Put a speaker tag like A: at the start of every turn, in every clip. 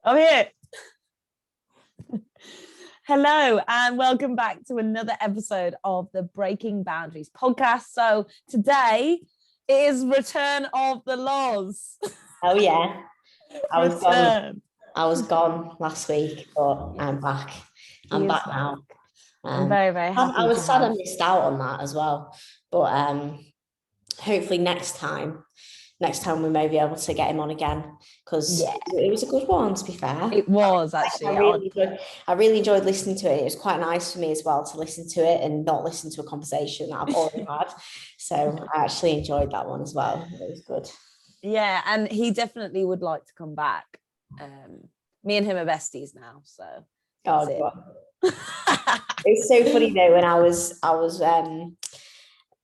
A: I'm here. Hello and welcome back to another episode of the Breaking Boundaries podcast. So today is return of the Loz.
B: Oh yeah, I was gone last week, but I'm back. I'm back now.
A: I'm very, very happy.
B: I was sad I missed out on that as well, but hopefully next time we may be able to get him on again, because it was a good one, to be fair.
A: It was actually.
B: I really enjoyed listening to it. It was quite nice for me as well to listen to it and not listen to a conversation that I've already had. So I actually enjoyed that one as well. It was good.
A: Yeah, and he definitely would like to come back. Me and him are besties now, so that's it.
B: It's so funny though, when I was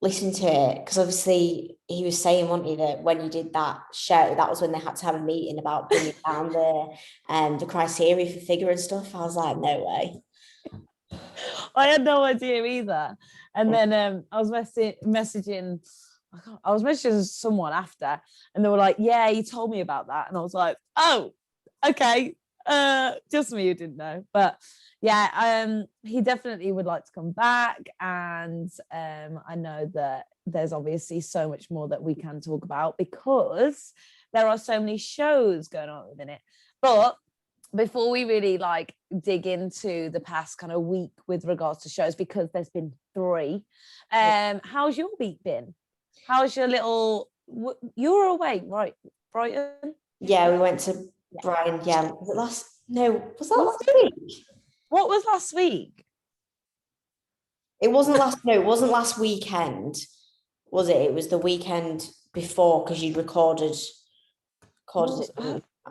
B: listening to it, because obviously he was saying, wasn't he, that when you did that show, that was when they had to have a meeting about bringing down the criteria for figure and stuff. I was like, no way.
A: I had no idea either. And then I was messaging someone after, and they were like, yeah, he told me about that. And I was like, oh, okay. Just me who didn't know. But yeah, he definitely would like to come back, and I know that there's obviously so much more that we can talk about because there are so many shows going on within it. But before we really dig into the past kind of week with regards to shows, because there's been 3, how's your week been? How's your little, you were away, right, Brighton?
B: Yeah, we went to Brighton. Yeah, was that last week?
A: What was last week?
B: It wasn't last weekend, was it? It was the weekend before, because you recorded.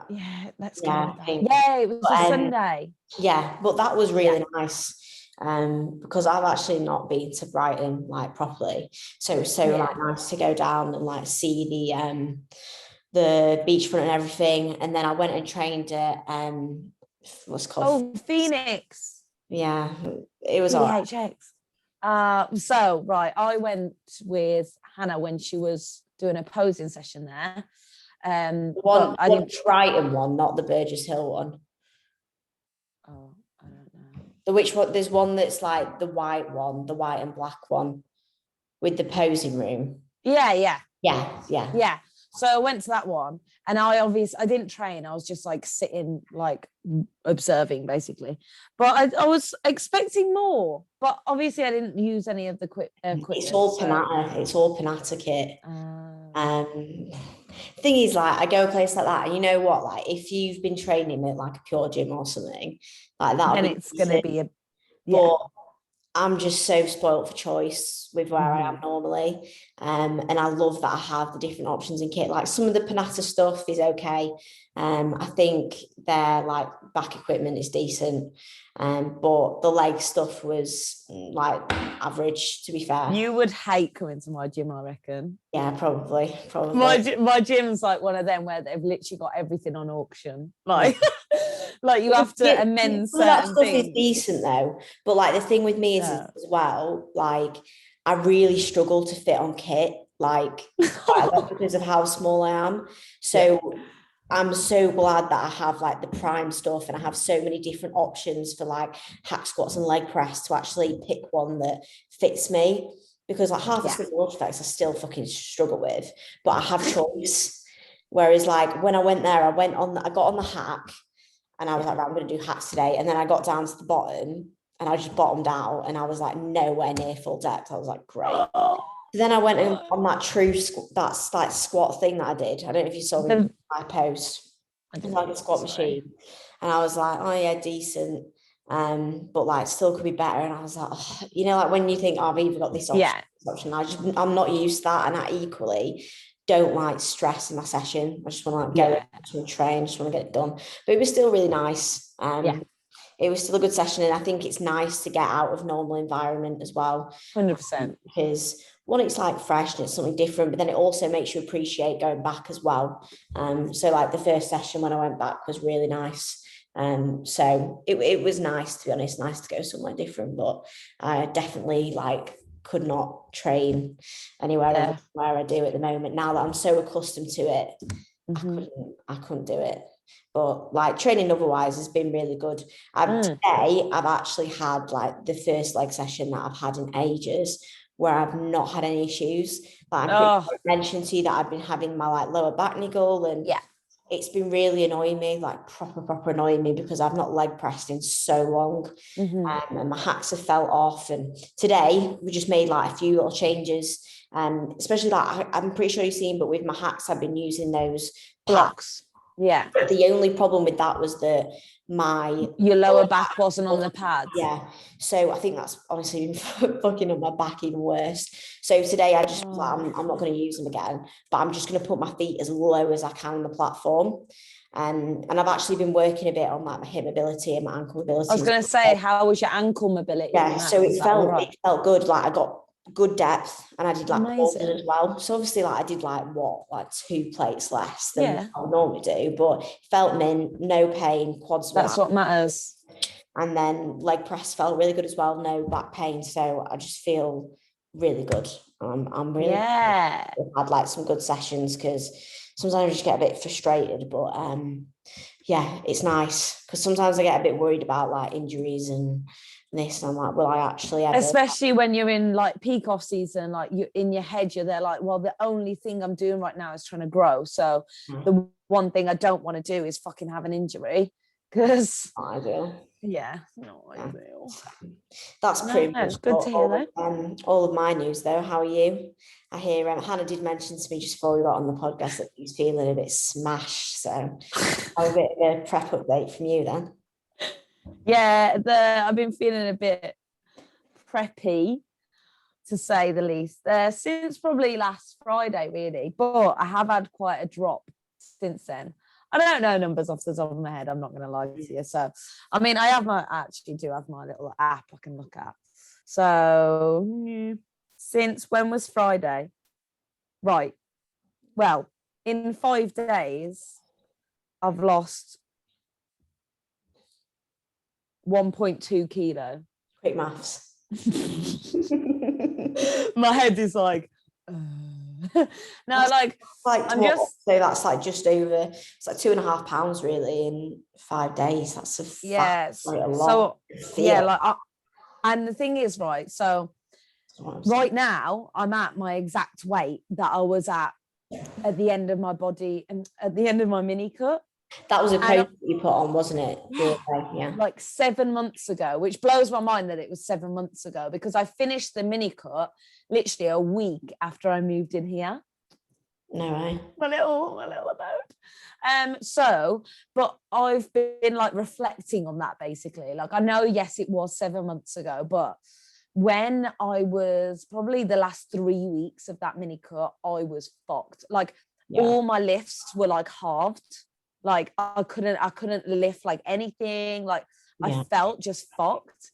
A: Yeah, let's go. Yeah, it was a Sunday.
B: Yeah, but that was really nice. Because I've actually not been to Brighton properly, so it was nice to go down and see the beachfront and everything. And then I went and trained at what's called
A: Phoenix.
B: Yeah, it was
A: PHX. So I went with Hannah when she was doing a posing session there.
B: The Brighton one, not the Burgess Hill one.
A: Oh, I don't know.
B: Which one? There's one that's the white one, the white and black one, with the posing room.
A: Yeah. So I went to that one, and I didn't train. I was just sitting, observing basically. But I was expecting more. But obviously I didn't use any of the equipment.
B: It's all Panatta. It's all Panatta kit. Thing is, I go a place like that, and you know what? If you've been training at a pure gym or something like that,
A: then it's going to be
B: But I'm just so spoilt for choice with where I am normally. And I love that I have the different options in kit. Some of the Panatta stuff is okay. I think their back equipment is decent. But the leg stuff was average, to be fair.
A: You would hate coming to my gym, I reckon.
B: Yeah, probably.
A: My gym's one of them where they've literally got everything on auction. You have to amend certain
B: that stuff
A: things.
B: Is decent though, but the thing with me is as well, I really struggle to fit on kit, because of how small I am. So I'm so glad that I have the prime stuff, and I have so many different options for hack squats and leg press to actually pick one that fits me, because half the stuff effects I still fucking struggle with, but I have choice. Whereas when I went there, I got on the hack, and I was right, I'm going to do hacks today. And then I got down to the bottom, and I just bottomed out, and I was nowhere near full depth. I was great. So then I went on that squat thing that I did. I don't know if you saw me my post. It was a squat machine. And I was oh yeah, decent. But still could be better. And I was when you think, I've even got this option. I'm not used to that. And I equally don't stress in my session. I just want to go and train, just want to get it done. But it was still really nice. It was still a good session, and I think it's nice to get out of normal environment as well.
A: 100%.
B: Because one, it's fresh and it's something different, but then it also makes you appreciate going back as well. So the first session when I went back was really nice. So it was nice, to be honest, nice to go somewhere different, but I definitely could not train anywhere where I do at the moment. Now that I'm so accustomed to it, I couldn't do it. But like training otherwise has been really good. Today I've actually had like the first leg session that I've had in ages where I've not had any issues. Like I'm pretty sure I mentioned to you that I've been having my like lower back niggle, and it's been really annoying me, like proper annoying me, because I've not leg pressed in so long. And my hacks have fell off. And today we just made like a few little changes. Especially like I'm pretty sure you've seen, but with my hacks, I've been using those
A: blocks. Yeah.
B: The only problem with that was that
A: your lower back wasn't on the pads.
B: Yeah. So I think that's honestly been fucking up my back even worse. So today I just I'm not going to use them again, but I'm just going to put my feet as low as I can on the platform. And I've actually been working a bit on like my hip mobility and my ankle mobility.
A: I was going to say, how was your ankle mobility?
B: Yeah, so it felt good. Like I got good depth, and I did like pauses as well. So obviously, like I did like 2 plates less than I normally do, but felt no pain, quads.
A: That's what matters.
B: And then leg press felt really good as well. No back pain, so I just feel really good. I'm really I've had like some good sessions, because sometimes I just get a bit frustrated, but it's nice, because sometimes I get a bit worried about like injuries and this, and I'm like, will I actually ever?
A: Especially when you're in like peak off season, like you're in your head, you're there like, well, the only thing I'm doing right now is trying to grow, so the one thing I don't want to do is fucking have an injury, because
B: I do.
A: Yeah, no, I do.
B: That's pretty much
A: good to hear, though.
B: All of my news, though. How are you? I hear Hannah did mention to me just before we got on the podcast that she's feeling a bit smashed. So I'll a bit of a prep update from you then.
A: Yeah, I've been feeling a bit preppy, to say the least, since probably last Friday, really. But I have had quite a drop since then. I don't know numbers off the top of my head, I'm not going to lie to you. So, I mean, I actually do have my little app I can look at. So, since when was Friday? Right. Well, in 5 days, I've lost 1.2 kilo.
B: Quick maths.
A: My head is like... no, like
B: I'm just so that's like just over, it's like 2.5 pounds really in 5 days. That's a lot.
A: So and the thing is, right, so right now I'm at my exact weight that I was at the end of my body and at the end of my mini cut.
B: That was a post that you put on, wasn't it?
A: Yeah. Like 7 months ago, which blows my mind that it was 7 months ago, because I finished the mini cut literally a week after I moved in here.
B: No way.
A: My little abode. So, but I've been like reflecting on that basically. Like I know, yes, it was 7 months ago, but when I was probably the last 3 weeks of that mini cut, I was fucked. Like all my lifts were like halved. Like I couldn't lift like anything. Like I felt just fucked.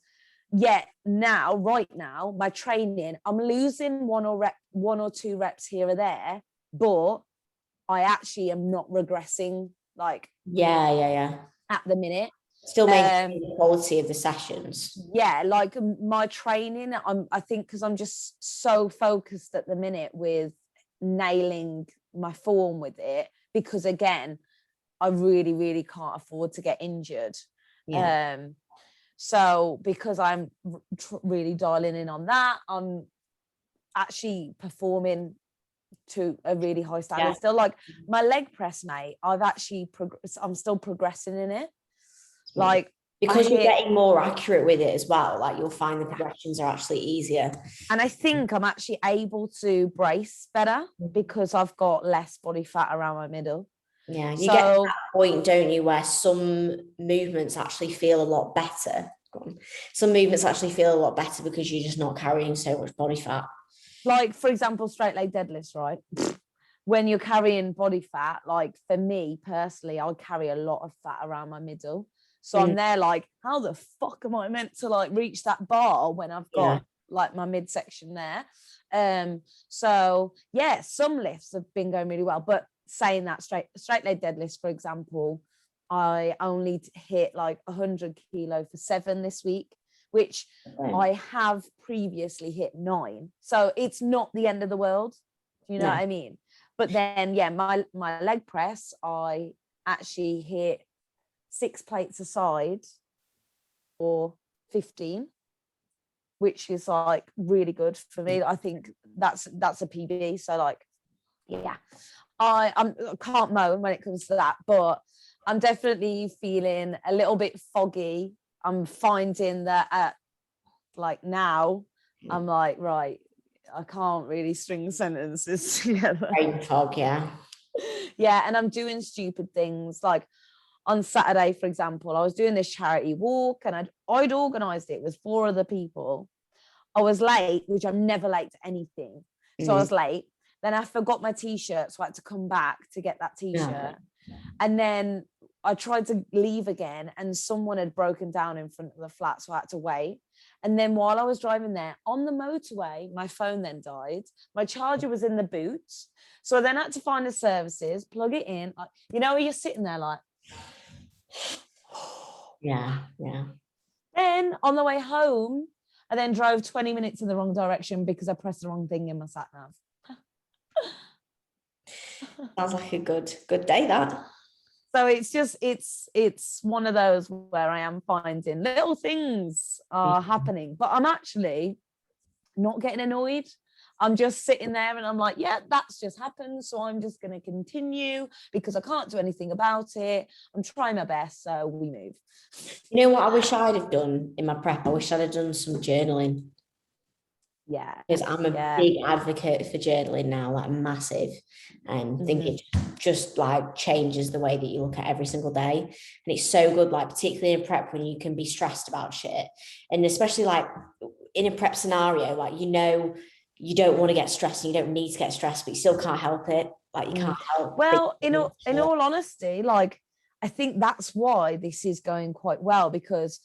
A: Yet now, right now, my training, I'm losing one or two reps here or there, but I actually am not regressing. Like at the minute,
B: still maintaining the quality of the sessions.
A: Yeah, like my training, I think because I'm just so focused at the minute with nailing my form with it, because again, I really, really can't afford to get injured. So because I'm really dialing in on that, I'm actually performing to a really high standard. Still, like my leg press, mate, I've actually I'm still progressing in it. Like
B: because you're getting more accurate with it as well. Like you'll find the progressions are actually easier.
A: And I think I'm actually able to brace better because I've got less body fat around my middle.
B: Yeah, you get to that point, don't you, where some movements actually feel a lot better. Some movements actually feel a lot better because you're just not carrying so much body fat.
A: Like, for example, straight leg deadlifts, right? When you're carrying body fat, like for me personally, I carry a lot of fat around my middle. So I'm there like, how the fuck am I meant to like reach that bar when I've got like my midsection there? So yeah, some lifts have been going really well, but saying that, straight leg deadlifts, for example, I only hit like 100 kilo for 7 this week, which I have previously hit 9. So it's not the end of the world. You know what I mean? But then, yeah, my leg press, I actually hit 6 plates aside or 15, which is like really good for me. I think that's a PB. So like, yeah, I can't moan when it comes to that, but I'm definitely feeling a little bit foggy. I'm finding that at like now, I'm like, right, I can't really string sentences together.
B: Brain fog, yeah.
A: Yeah, and I'm doing stupid things. Like on Saturday, for example, I was doing this charity walk and I'd organised it with 4 other people. I was late, which I'm never late to anything. So I was late. Then I forgot my t-shirt, so I had to come back to get that t-shirt. And then I tried to leave again and someone had broken down in front of the flat, so I had to wait. And then while I was driving there on the motorway, my phone then died. My charger was in the boot. So I then had to find the services, plug it in. You know, you're sitting there like,
B: yeah.
A: Then on the way home, I then drove 20 minutes in the wrong direction because I pressed the wrong thing in my sat nav.
B: Sounds like a good day, that.
A: So it's just, it's one of those where I am finding little things are happening, but I'm actually not getting annoyed. I'm just sitting there and I'm like, yeah, that's just happened. So I'm just going to continue because I can't do anything about it. I'm trying my best. So we move.
B: You know what I wish I'd have done in my prep? I wish I'd have done some journaling.
A: Yeah.
B: Because I'm a big advocate for journaling now, like massive. And I think it just like changes the way that you look at every single day. And it's so good, like particularly in prep when you can be stressed about shit. And especially like in a prep scenario, like, you know, you don't want to get stressed and you don't need to get stressed, but you still can't help it. Like you can't help.
A: Well, in all honesty, like I think that's why this is going quite well, because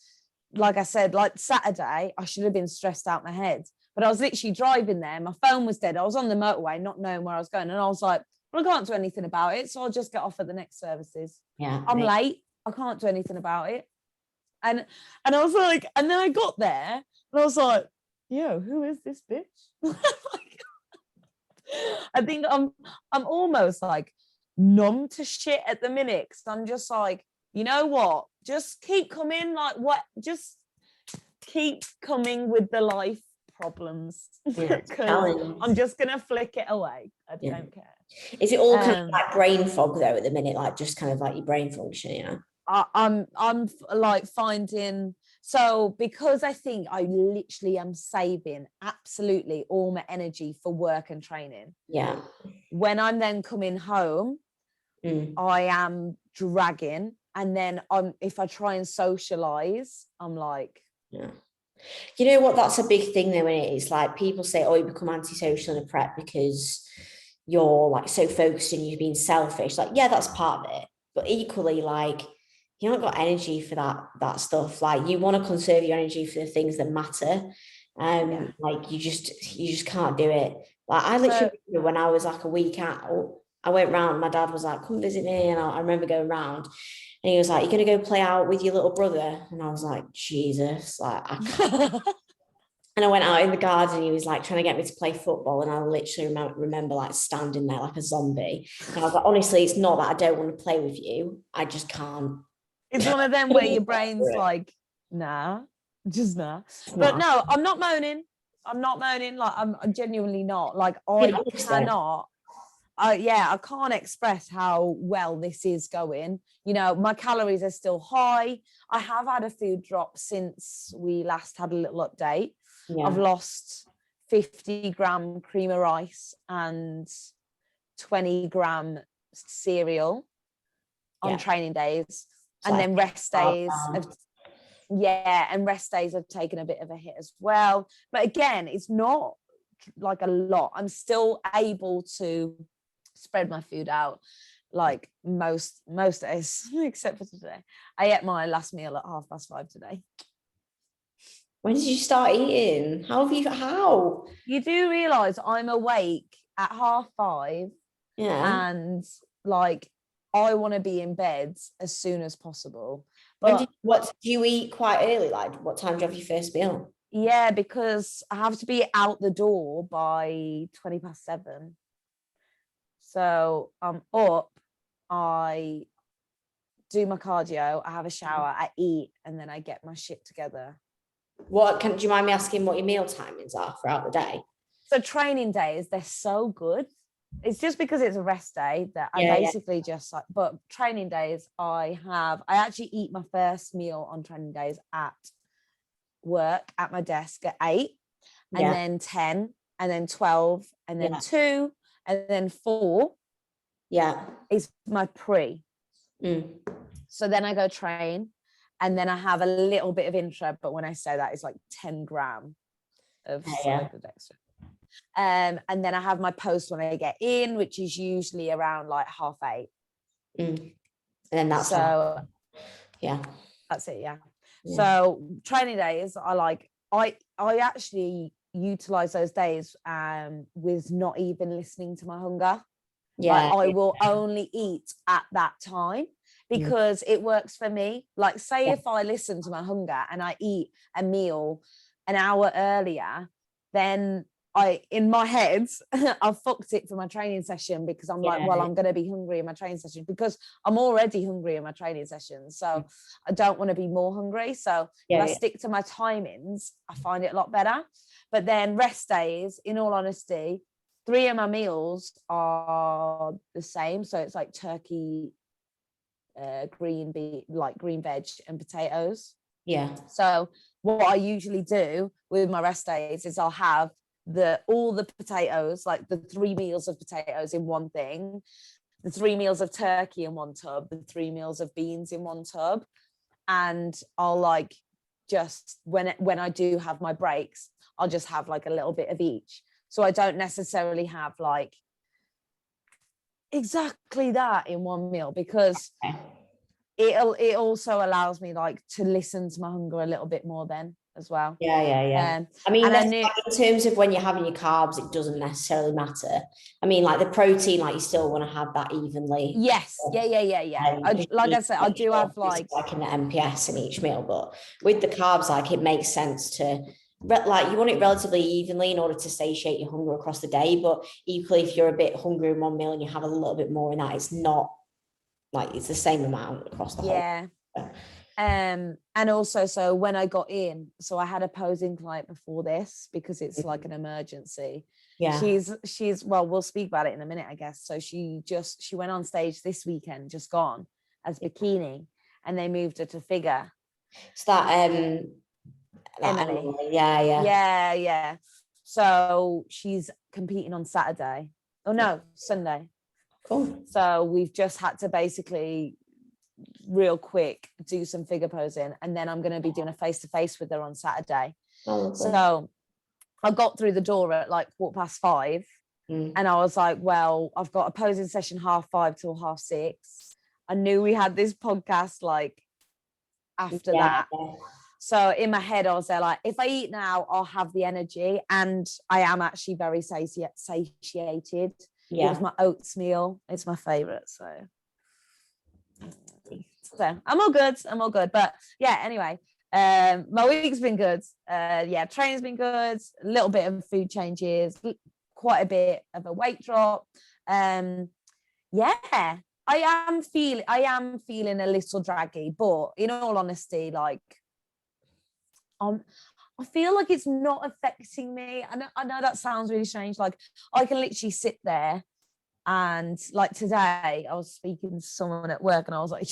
A: like I said, like Saturday, I should have been stressed out my head. But I was literally driving there. My phone was dead. I was on the motorway, not knowing where I was going. And I was like, well, I can't do anything about it. So I'll just get off at the next services.
B: Yeah.
A: I'm late. I can't do anything about it. And I was like, and then I got there and I was like, yo, who is this bitch? I think I'm almost like numb to shit at the minute. Cause I'm just like, you know what? Just keep coming. Like what? Just keep coming with the life problems. Because I'm just gonna flick it away. I don't care.
B: Is it all kind of like brain fog though at the minute, like just kind of like your brain function, yeah?
A: I'm like finding, so because I think I literally am saving absolutely all my energy for work and training.
B: Yeah.
A: When I'm then coming home, I am dragging, and then if I try and socialize, I'm like,
B: yeah. You know what? That's a big thing though, when it is like people say, oh, you become antisocial in a prep because you're like so focused and you're being selfish. Like, yeah, that's part of it. But equally, like, you haven't got energy for that stuff. Like, you want to conserve your energy for the things that matter. Like you just can't do it. Like I literally remember when I was like a week out, I went round, my dad was like, come visit me. And I remember going round. And he was like, you're going to go play out with your little brother? And I was like, Jesus, like, I can't. And I went out in the garden and he was like trying to get me to play football. And I literally remember like standing there like a zombie. And I was like, honestly, it's not that I don't want to play with you. I just can't.
A: It's one of them where your brain's like, nah, just nah. But no, I'm not moaning. Like, I'm genuinely not. Like, I cannot. I can't express how well this is going. You know, my calories are still high. I have had a food drop since we last had a little update. Yeah. I've lost 50-gram cream of rice and 20-gram cereal on training days. And then rest days rest days have taken a bit of a hit as well. But again, it's not like a lot. I'm still able to spread my food out like most days, except for today. I ate my last meal at 5:30 today.
B: When did you start eating? How? You
A: do realise I'm awake at 5:30.
B: Yeah.
A: And like, I want to be in bed as soon as possible.
B: But what do you eat quite early? Like, what time do you have your first meal?
A: Yeah, because I have to be out the door by 7:20. So I'm up. I do my cardio, I have a shower, I eat, and then I get my shit together.
B: Do you mind me asking what your meal timings are throughout the day?
A: So training days, they're so good. It's just because it's a rest day that I basically just like, but training days, I actually eat my first meal on training days at work at my desk at 8, and then 10, and then 12, and then 2, and then 4 is my pre. So then I go train, and then I have a little bit of intra, but when I say that, it's like 10 gram of cyclodextrin. And then I have my post when I get in, which is usually around like 8:30.
B: And then that's
A: that's it. So training days, I actually utilize those days with not even listening to my hunger. I will only eat at that time because it works for me. Like, say if I listen to my hunger and I eat a meal an hour earlier, then in my head, I've fucked it for my training session, because I'm like, well, I'm going to be hungry in my training session because I'm already hungry in my training session. So I don't want to be more hungry. So if I stick to my timings, I find it a lot better. But then rest days, in all honesty, 3 of my meals are the same. So it's like turkey, green veg and potatoes. So what I usually do with my rest days is I'll have all the potatoes, like the 3 meals of potatoes in one thing, the 3 meals of turkey in one tub, the 3 meals of beans in one tub, and I'll like just when I do have my breaks, I'll just have like a little bit of each. So I don't necessarily have like exactly that in one meal, because it also allows me like to listen to my hunger a little bit more then as well.
B: I mean, in terms of when you're having your carbs, it doesn't necessarily matter. I mean, like the protein, like you still want to have that evenly.
A: Yes. Like I said, I do have like
B: in the MPS in each meal, but with the carbs, like it makes sense to like you want it relatively evenly in order to satiate your hunger across the day. But equally, if you're a bit hungry in one meal and you have a little bit more in that, it's not like it's the same amount across the whole.
A: And also, so when I got in, so I had a posing client before this because it's like an emergency. She's well, we'll speak about it in a minute, I guess. So she went on stage this weekend, just gone, as bikini, and they moved her to figure.
B: It's that
A: Emily. So she's competing on Saturday. Oh no, Sunday.
B: Cool.
A: So we've just had to basically real quick do some figure posing, and then I'm going to be doing a face-to-face with her on Saturday. So I got through the door at like 5:15, and I was like, well, I've got a posing session 5:30 till 6:30. I knew we had this podcast like after that. So in my head, I was there like, if I eat now, I'll have the energy, and I am actually very satiated. It was my oats meal. It's my favorite. So I'm all good. But yeah, anyway, my week's been good. Training's been good. A little bit of food changes, quite a bit of a weight drop. I am feeling a little draggy, but in all honesty, like I feel like it's not affecting me. I know that sounds really strange. Like I can literally sit there, and like today I was speaking to someone at work and I was like,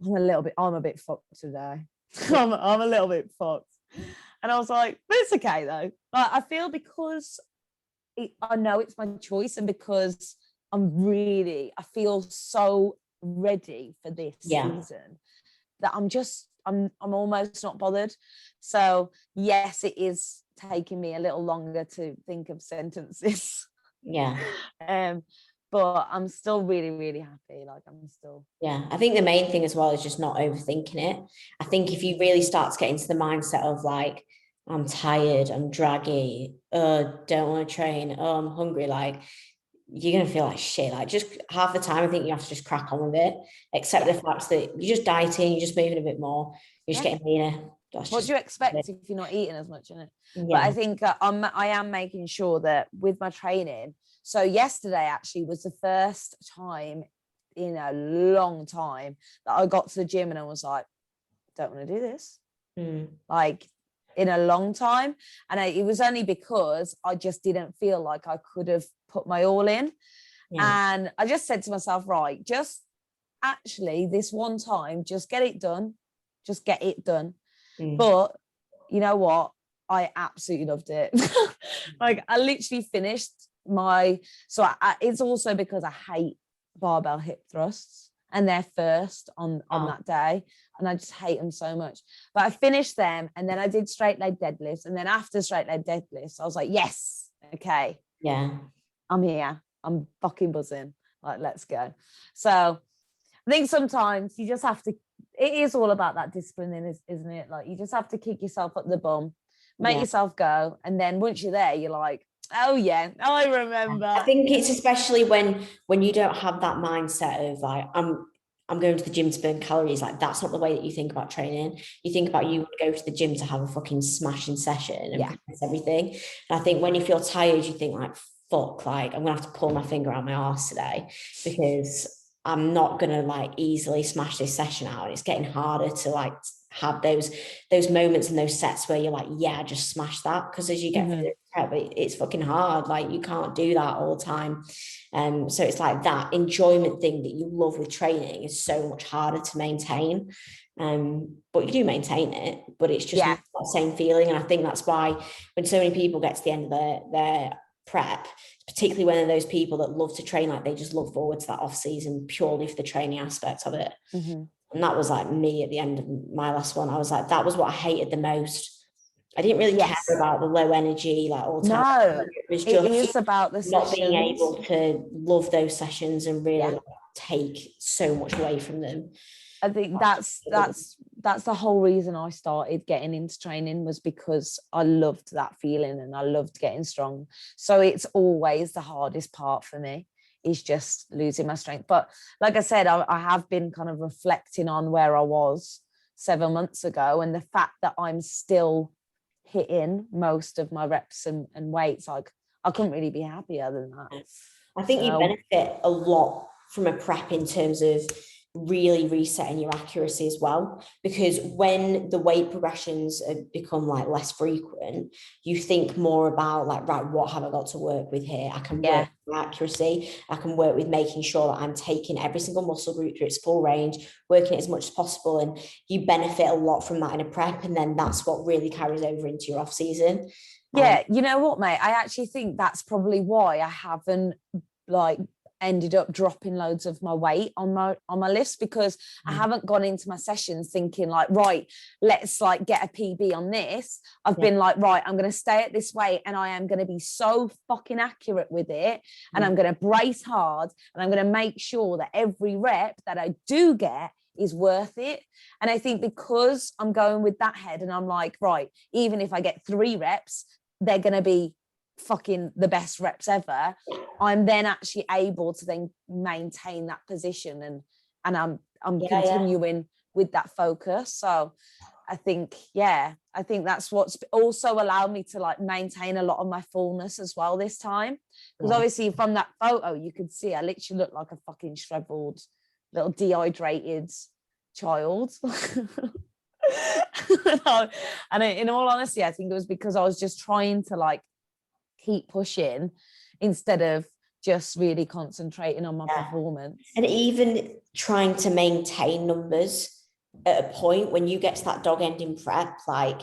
A: I'm a bit fucked today. I'm a little bit fucked. And I was like, but it's okay though. Like, I feel because I know it's my choice, and because I feel so ready for this season that I'm almost not bothered. So yes, it is taking me a little longer to think of sentences. But I'm still really, really happy. Like I'm still.
B: I think the main thing as well is just not overthinking it. I think if you really start to get into the mindset of like, I'm tired, I'm draggy, don't want to train, I'm hungry, like you're going to feel like shit. Like just half the time, I think you have to just crack on with it, accept the fact that you're just dieting, you're just moving a bit more, you're just getting leaner.
A: What do you expect if you're not eating as much in it? But I think I am making sure that with my training. So yesterday actually was the first time in a long time that I got to the gym and I was like, don't want to do this. Like in a long time. And it was only because I just didn't feel like I could have put my all in. And I just said to myself, right, just actually this one time, just get it done. But you know what? I absolutely loved it. Like I literally finished it's also because I hate barbell hip thrusts and they're first on that day. And I just hate them so much. But I finished them and then I did straight leg deadlifts. And then after straight leg deadlifts, I was like, yes, okay.
B: Yeah.
A: I'm here. I'm fucking buzzing. Like, let's go. So I think sometimes you just have to, it is all about that discipline, isn't it? Like you just have to kick yourself up the bum, make yourself go. And then once you're there, you're like, oh yeah, I remember.
B: I think it's especially when you don't have that mindset of like, I'm going to the gym to burn calories. Like that's not the way that you think about training. You think about you would go to the gym to have a fucking smashing session and practice everything. And I think when you feel tired, you think like, fuck, like I'm gonna have to pull my finger out my arse today because I'm not gonna like easily smash this session out. And it's getting harder to like have those moments and those sets where you're like, yeah, just smash that. Because as you get through the prep, it's fucking hard. Like you can't do that all the time. So it's like that enjoyment thing that you love with training is so much harder to maintain. But you do maintain it, but it's just not that same feeling. And I think that's why when so many people get to the end of their prep, particularly when they're those people that love to train, like they just look forward to that off season purely for the training aspect of it. And that was like me at the end of my last one. I was like, that was what I hated the most. I didn't really care about the low energy, like all the time.
A: No,
B: It was just
A: it is about the
B: not
A: sessions.
B: being able to love those sessions and really like, take so much away from them.
A: I think that's the whole reason I started getting into training, was because I loved that feeling and I loved getting strong. So it's always the hardest part for me, is just losing my strength. But like I said, I have been kind of reflecting on where I was 7 months ago, and the fact that I'm still hitting most of my reps and weights, like I couldn't really be happier than that.
B: I think you benefit a lot from a prep in terms of really resetting your accuracy as well, because when the weight progressions become like less frequent, you think more about like, right, what have I got to work with here? I can work with accuracy, I can work with making sure that I'm taking every single muscle group through its full range, working it as much as possible, and you benefit a lot from that in a prep, and then that's what really carries over into your off season.
A: You know what, mate, I actually think that's probably why I haven't like ended up dropping loads of my weight on my list, because I haven't gone into my sessions thinking like, right, let's like get a PB on this. I've been like, right, I'm going to stay at this weight and I am going to be so fucking accurate with it, and I'm going to brace hard, and I'm going to make sure that every rep that I do get is worth it. And I think because I'm going with that head, and I'm like, right, even if I get 3 reps, they're going to be fucking the best reps ever, I'm then actually able to then maintain that position, and I'm continuing with that focus. So I think that's what's also allowed me to like maintain a lot of my fullness as well this time, because obviously from that photo you could see I literally look like a fucking shriveled little dehydrated child. And in all honesty, I think it was because I was just trying to like keep pushing instead of just really concentrating on my performance.
B: And even trying to maintain numbers at a point when you get to that dog ending prep, like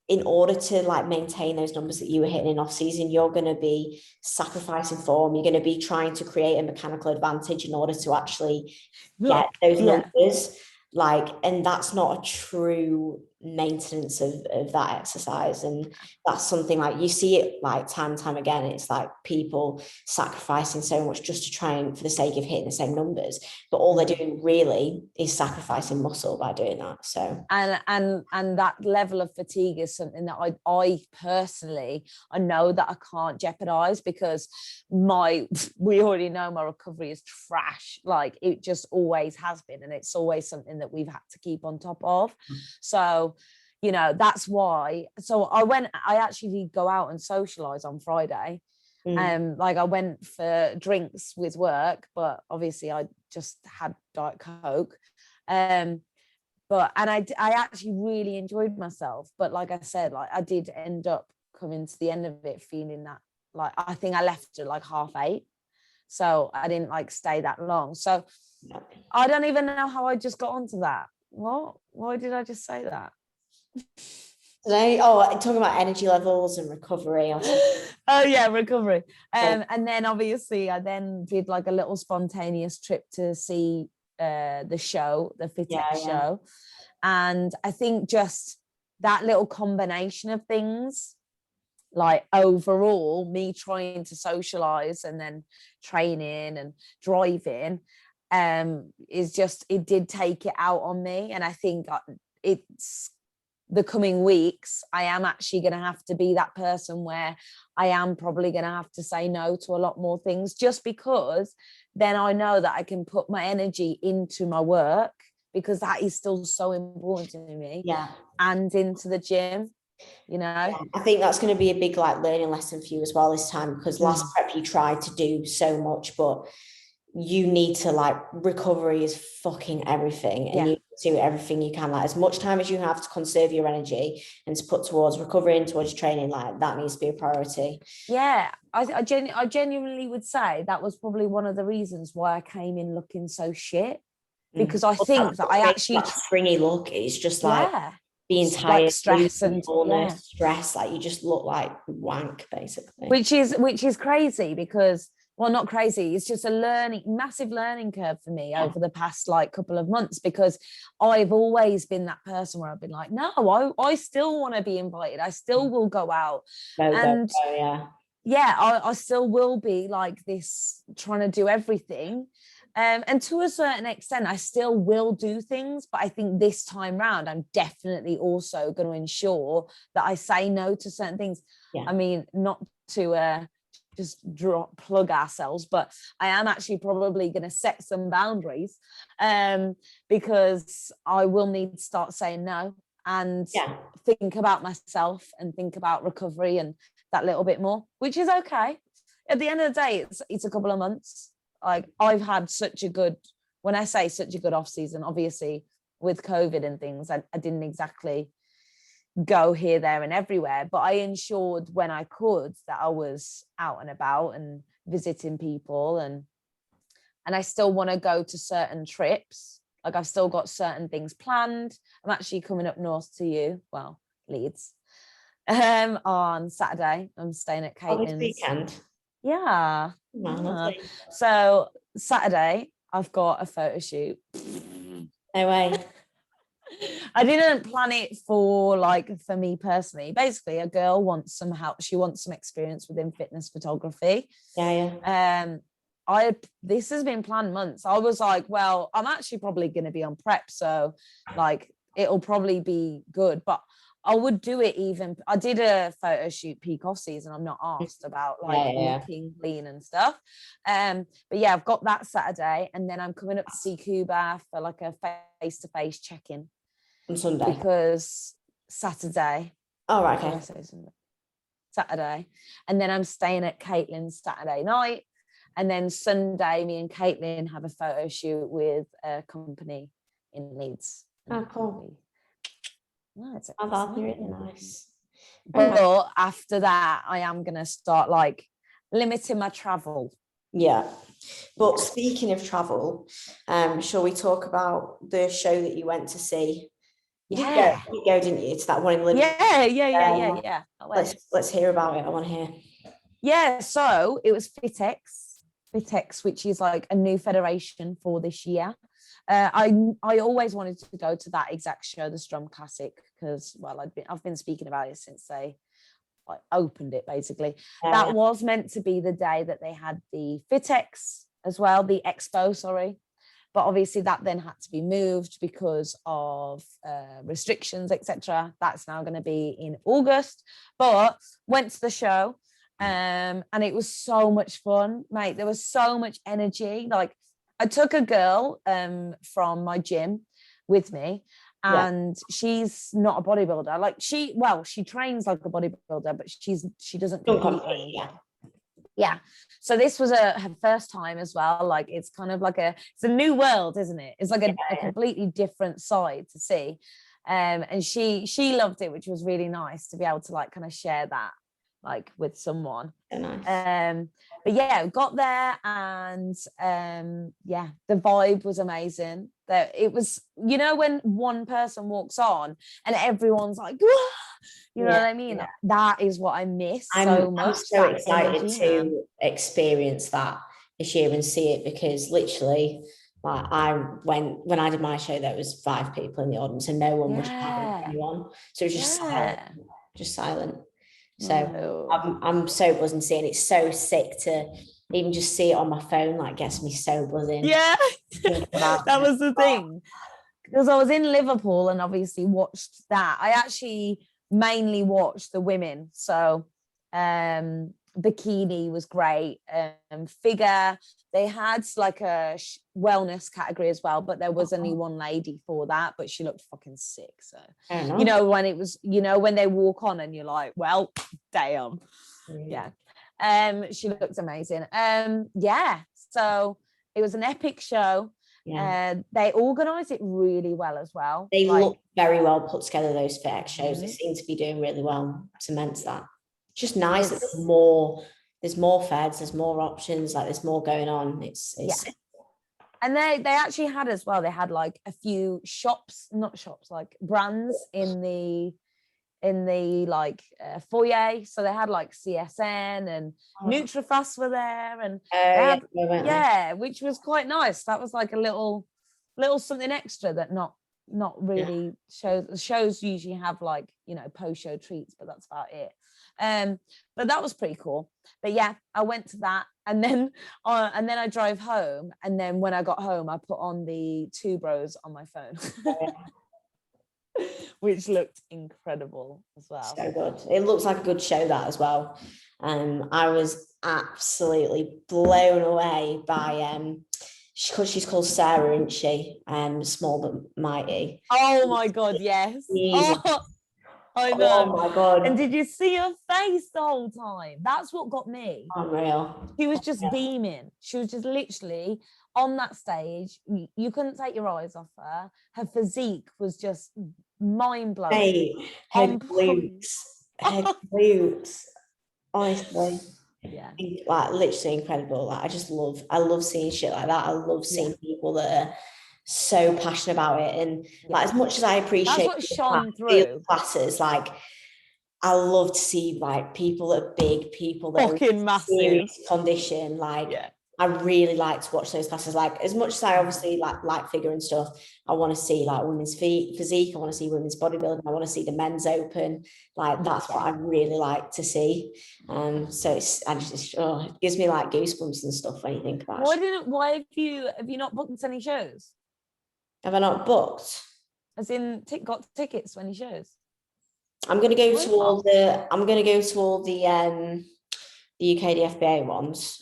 B: in order to like maintain those numbers that you were hitting in off season, you're going to be sacrificing form. You're going to be trying to create a mechanical advantage in order to actually get those numbers. Like, and that's not a true maintenance of that exercise. And that's something like you see it like time and time again. It's like people sacrificing so much just to try and for the sake of hitting the same numbers, but all they're doing really is sacrificing muscle by doing that. So
A: and that level of fatigue is something that I personally, I know that I can't jeopardize, because we already know my recovery is trash. Like it just always has been, and it's always something that we've had to keep on top of. So you know, that's why. So I actually did go out and socialize on Friday. Like I went for drinks with work, but obviously I just had Diet Coke. And I actually really enjoyed myself. But like I said, like I did end up coming to the end of it feeling that, like, I think I left at like 8:30. So I didn't like stay that long. So I don't even know how I just got onto that. What? Why did I just say that?
B: Talking about energy levels and recovery.
A: Oh yeah, recovery. And then obviously I then did like a little spontaneous trip to see the show, the FitX show. And I think just that little combination of things, like overall me trying to socialize and then training and driving, is just, it did take it out on me. And I think it's the coming weeks, I am actually going to have to be that person where I am probably going to have to say no to a lot more things, just because then I know that I can put my energy into my work, because that is still so important to me. And into the gym, you know.
B: I think that's going to be a big like learning lesson for you as well this time, because last prep you tried to do so much, but you need to, like, recovery is fucking everything, and you do everything you can, like as much time as you have to conserve your energy and to put towards recovery and towards training, like that needs to be a priority.
A: I genuinely would say that was probably one of the reasons why I came in looking so shit, because I think that I actually,
B: that springy look is just like being tired,
A: like stress and
B: stress, like you just look like wank basically,
A: which is crazy, because, well, not crazy, it's just a massive learning curve for me over the past like couple of months, because I've always been that person where I've been like, no, I still want to be invited, I still will go out, I still will be like this, trying to do everything. And to a certain extent, I still will do things, but I think this time round, I'm definitely also going to ensure that I say no to certain things. I mean, not to just plug ourselves, but I am actually probably going to set some boundaries, because I will need to start saying no and think about myself and think about recovery and that little bit more, which is okay. At the end of the day, it's a couple of months. Like, I've had such a good, when I say such a good off season, obviously with COVID and things, I didn't exactly go here, there and everywhere, but I ensured when I could that I was out and about and visiting people, and I still want to go to certain trips. Like, I've still got certain things planned. I'm actually coming up north to you, well, Leeds, on Saturday. I'm staying at Caitlin's.
B: This weekend.
A: So Saturday I've got a photo shoot.
B: No way.
A: I didn't plan it for me personally. Basically, a girl wants some help. She wants some experience within fitness photography. This has been planned months. I was like, well, I'm actually probably going to be on prep, so like it'll probably be good, but I would do it even. I did a photo shoot peak off season. I'm not asked about looking lean and stuff. But yeah, I've got that Saturday, and then I'm coming up to see Cuba for like a face-to-face check-in
B: on Sunday,
A: because Saturday.
B: Oh, right, okay.
A: Saturday, and then I'm staying at Caitlin's Saturday night, and then Sunday, me and Caitlin have a photo shoot with a company in Leeds.
B: Oh, cool.
A: No, it's
B: really nice.
A: But after that, I am going to start like limiting my travel.
B: Yeah. But speaking of travel, shall we talk about the show that you went to see? You did go, didn't you? It's that one in Liverpool.
A: Yeah.
B: Let's hear about it. I want to hear.
A: Yeah, so it was FitX, which is like a new federation for this year. I always wanted to go to that exact show, the Strom Classic, because I've been speaking about it since they opened it basically. That was meant to be the day that they had the FitX as well, the expo, sorry. But obviously that then had to be moved because of restrictions, etc. That's now going to be in August. But went to the show, and it was so much fun, mate. There was so much energy. Like, I took a girl from my gym with me, and she's not a bodybuilder. Like, she trains like a bodybuilder, but she doesn't compete. Yeah. So this was her first time as well. Like it's kind of like it's a new world, isn't it? It's like a completely different side to see. And she loved it, which was really nice to be able to like kind of share that like with someone.
B: So nice.
A: But yeah, got there, and yeah, the vibe was amazing. That it was, you know, when one person walks on and everyone's like, whoa! You know what I mean? Yeah. That is what I miss so much.
B: I'm so excited to experience that this year and see it, because literally, like, when I did my show, there was 5 people in the audience and no one was shouting at anyone, so it was just silent. So I'm so buzzing seeing it. It's so sick to even just see it on my phone. Like, gets me so buzzing.
A: Yeah, that was the thing, because I was in Liverpool and obviously watched that. I actually mainly watched the women, so bikini was great. Figure, they had like a wellness category as well, but there was only one lady for that, but she looked fucking sick. So you know, when it was, you know, when they walk on and you're like, well, damn. Yeah. She looked amazing. Yeah, so it was an epic show. They organize it really well as well.
B: They look very well put together, those FitX shows. They seem to be doing really well. Cements that. Just nice that there's more feds, there's more options, like there's more going on. It's
A: and they actually had as well, they had like a few like brands in the like foyer. So they had like CSN and Nutrifast were there, and which was quite nice. That was like a little something extra that not really shows usually have, like, you know, post-show treats, but that's about it. But that was pretty cool. But yeah, I went to that, and then I drove home, and then when I got home I put on the Two Bros on my phone. Which looked incredible as well.
B: So good. It looks like a good show, that as well. I was absolutely blown away by she's called Sarah, isn't she? Small but mighty.
A: Oh my god, yes. I know.
B: Oh my god.
A: And did you see her face the whole time? That's what got me.
B: Unreal.
A: She was just beaming. She was just literally on that stage. You couldn't take your eyes off her. Her physique was just mind-blowing.
B: Hey, her glutes. Honestly.
A: Yeah.
B: Like, literally incredible. Like, I love seeing shit like that. I love seeing people that are so passionate about it, and like, as much as I appreciate
A: that's what shone through
B: classes, like, I love to see like people that are big, people that
A: fucking
B: are
A: massive
B: serious condition. Like, I really like to watch those classes. Like, as much as I obviously like figure and stuff, I want to see like women's physique. I want to see women's bodybuilding. I want to see the men's open. Like, that's what I really like to see. So it gives me like goosebumps and stuff when you think about it.
A: Why have you not booked any shows?
B: Have I not booked?
A: As in, got tickets to any shows?
B: I'm going to go to all the UK DFBA ones,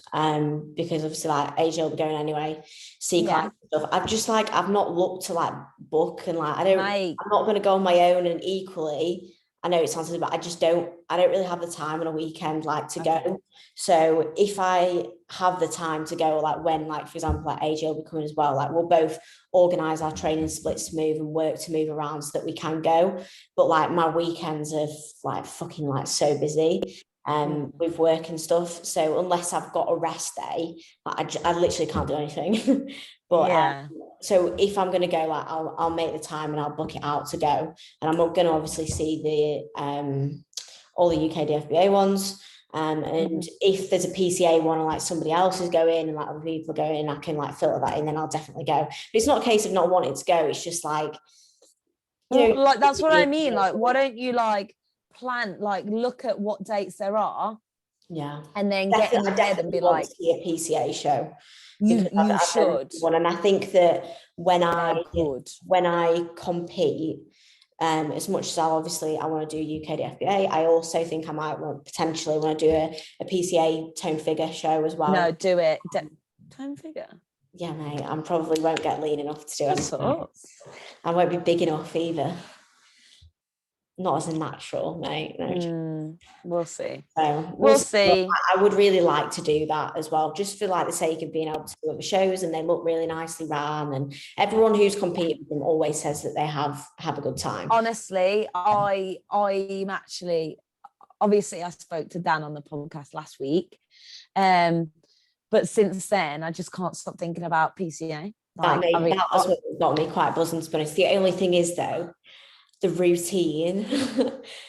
B: because obviously like AJ will be going anyway. Stuff. I've not looked to like book, and like I'm not going to go on my own, and equally I know it sounds silly, but I don't really have the time on a weekend like to go. So if I have the time to go, like when, like, for example, like AJ will be coming as well, like we'll both organise our training splits to move and work to move around so that we can go. But like my weekends are like fucking like so busy with work and stuff. So unless I've got a rest day, I literally can't do anything. But so if I'm going to go, like I'll make the time and I'll book it out to go. And I'm going to obviously see the all the UK DFBA ones. And if there's a PCA one, or like somebody else is going and like other people are going, I can like filter that in, then I'll definitely go. But it's not a case of not wanting to go. It's just like, you know,
A: like that's what I mean. Like, why don't you like plan, like look at what dates there are, and then get in the head and be like,
B: see a PCA show.
A: You should.
B: And I think that when I compete, as much as I want to do UK DFBA, I also think I might potentially want to do a PCA tone figure show as well.
A: No, do it. Tone figure?
B: Yeah, mate. I probably won't get lean enough to do it. I won't be big enough either. not as a natural, mate. No.
A: We'll see.
B: So
A: We'll see.
B: I would really like to do that as well, just for like the sake of being able to do other shows, and they look really nicely ran, and everyone who's competed with them always says that they have a good time.
A: Honestly, I'm actually, obviously I spoke to Dan on the podcast last week, but since then I just can't stop thinking about PCA.
B: That was what got me quite buzzing, to be honest. The only thing is though, the routine.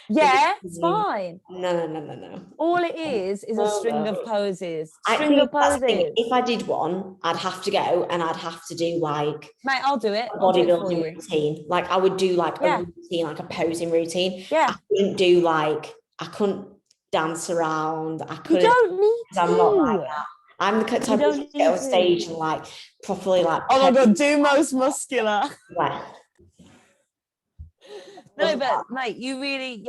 A: Yeah, it's fine.
B: No.
A: All it is a string of poses.
B: If I did one, I'd have to go and I'd have to do like,
A: mate, I'll do it.
B: A bodybuilding routine. Like I would do like a routine, like a posing routine.
A: Yeah.
B: I couldn't dance around. I couldn't.
A: You don't need to.
B: I'm not like that. I'm the type of person to get on stage and like properly like.
A: Oh my God, do most muscular.
B: Right.
A: No, but mate, you really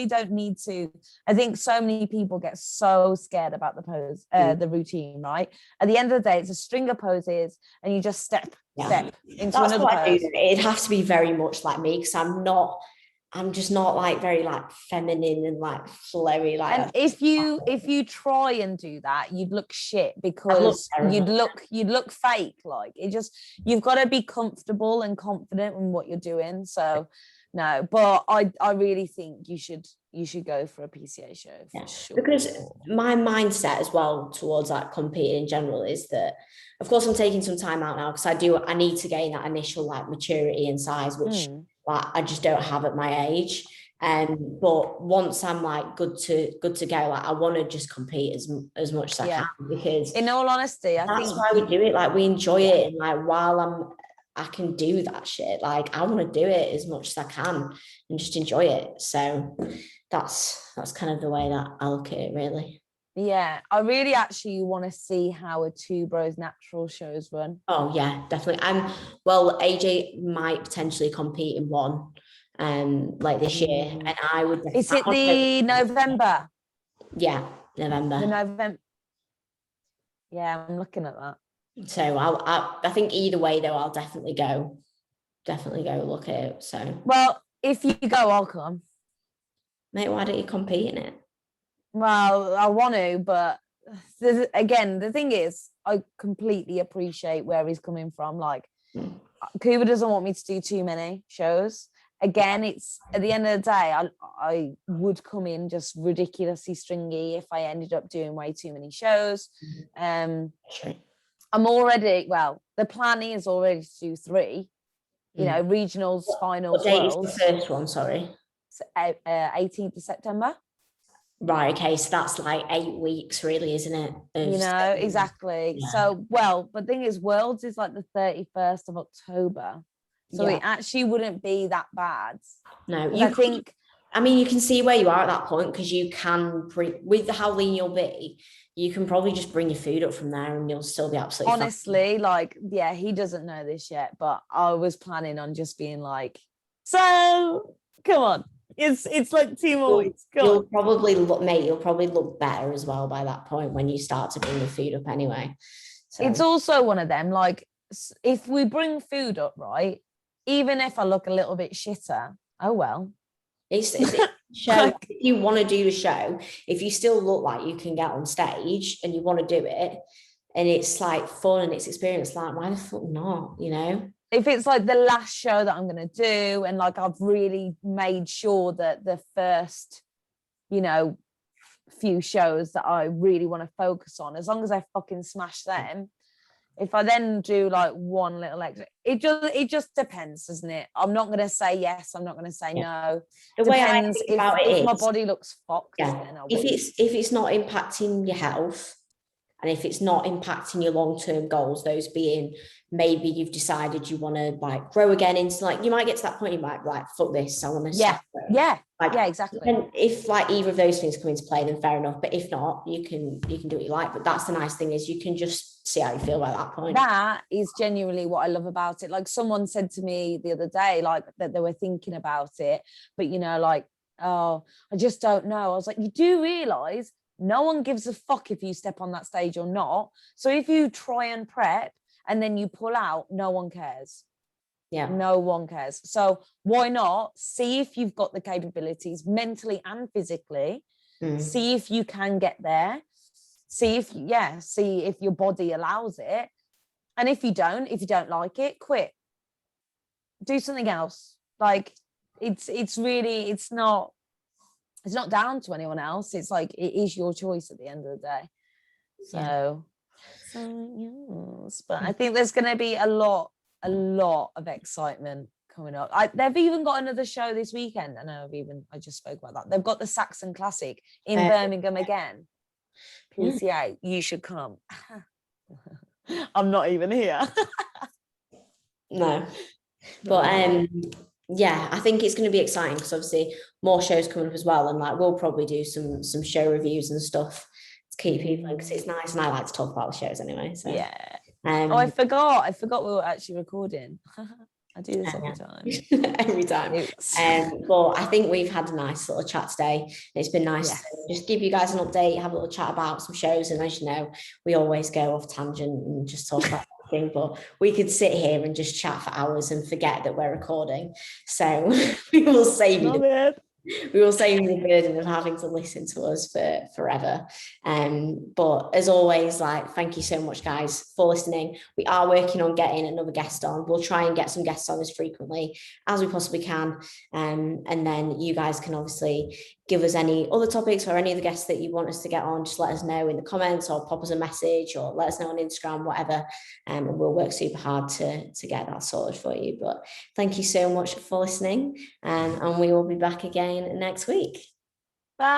A: don't need to. I think so many people get so scared about the pose, the routine, right? At the end of the day, it's a string of poses and you just step into another pose.
B: It'd have to be very much like me, because I'm just not like very like feminine and like flowy like.
A: And if you try and do that, you'd look shit, because you'd look fake. Like you've got to be comfortable and confident in what you're doing. So no, but I really think you should go for a PCA show for sure.
B: Because my mindset as well towards like competing in general is that, of course, I'm taking some time out now because I need to gain that initial like maturity and size, which like I just don't have at my age. But once I'm like good to go, like I want to just compete as much as I can, because
A: in all honesty, I
B: that's
A: think
B: why we do it. Like we enjoy it, and like while I can do that shit, like I want to do it as much as I can and just enjoy it. So that's kind of the way that I look at it, really.
A: Yeah, I really actually want to see how a Two Bros Natural shows run.
B: Oh yeah, definitely. Well, AJ might potentially compete in one like this year, and I would.
A: Is it the November?
B: Yeah, November.
A: The November. Yeah, I'm looking at that.
B: So I think either way though, I'll definitely go look at it. So
A: well, if you go, I'll come.
B: Mate, why don't you compete in it?
A: Well, I want to, but again, the thing is, I completely appreciate where he's coming from. Like, Cuba doesn't want me to do too many shows. Again, it's at the end of the day, I would come in just ridiculously stringy if I ended up doing way too many shows.
B: Sure.
A: I'm already, the plan is already to do 3, regionals, finals,
B: what date is the first one, sorry?
A: 18th of September.
B: Right, okay, so that's like 8 weeks really, isn't it?
A: Exactly. Yeah. So, but the thing is, Worlds is like the 31st of October. So it actually wouldn't be that bad.
B: No, you can see where you are at that point, because you can with how lean you'll be, you can probably just bring your food up from there and you'll still be absolutely
A: honestly fine. He doesn't know this yet, but I was planning on just being like, so come on, it's like 2 more weeks.
B: You'll probably look better as well by that point when you start to bring the food up anyway. So.
A: It's also one of them, like, if we bring food up, right, even if I look a little bit shitter, oh well.
B: It's show. If you want to do the show, if you still look like you can get on stage and you want to do it, and it's like fun and it's experience, like why the fuck not, If
A: it's like the last show that I'm going to do, and like I've really made sure that the first, few shows that I really want to focus on, as long as I fucking smash them, if I then do like one little extra, it just depends, doesn't it? I'm not going to say yes. I'm not going to say no.
B: The way I think about it is,
A: if my body looks fucked, then
B: if it's not impacting your health, and if it's not impacting your long-term goals, those being maybe you've decided you want to like grow again into, like, you might get to that point, you might be like, fuck this, I want to
A: exactly.
B: And if like either of those things come into play, then fair enough. But if not, you can do what you like. But that's the nice thing, is you can just see how you feel by that point.
A: That is genuinely what I love about it. Like, someone said to me the other day, like, that they were thinking about it, but like, oh, I just don't know. I was like, you do realize no one gives a fuck if you step on that stage or not. So if you try and prep and then you pull out, no one cares.
B: Yeah.
A: No one cares. So why not see if you've got the capabilities mentally and physically, see if you can get there, see if your body allows it. And if you don't like it, quit. Do something else. Like it's not down to anyone else. It's like, it is your choice at the end of the day. So yes, but I think there's going to be a lot of excitement coming up. They've even got another show this weekend. I just spoke about that. They've got the Saxon Classic in Birmingham again. PCA, you should come. I'm not even here.
B: No, but yeah, I think it's going to be exciting because obviously more shows coming up as well, and like we'll probably do some show reviews and stuff to keep people, because it's nice, and I like to talk about the shows anyway. So
A: yeah. I forgot we were actually recording. I do this all the time.
B: Every time. But I think we've had a nice little chat today. It's been nice to just give you guys an update, have a little chat about some shows. And as you know, we always go off tangent and just talk about everything, but we could sit here and just chat for hours and forget that we're recording. So we will save you the burden of having to listen to us for forever. But as always, like, thank you so much, guys, for listening. We are working on getting another guest on. We'll try and get some guests on as frequently as we possibly can. And then you guys can obviously give us any other topics or any of the guests that you want us to get on. Just let us know in the comments, or pop us a message, or let us know on Instagram, whatever. And we'll work super hard to get that sorted for you. But thank you so much for listening. And we will be back again next week.
A: Bye.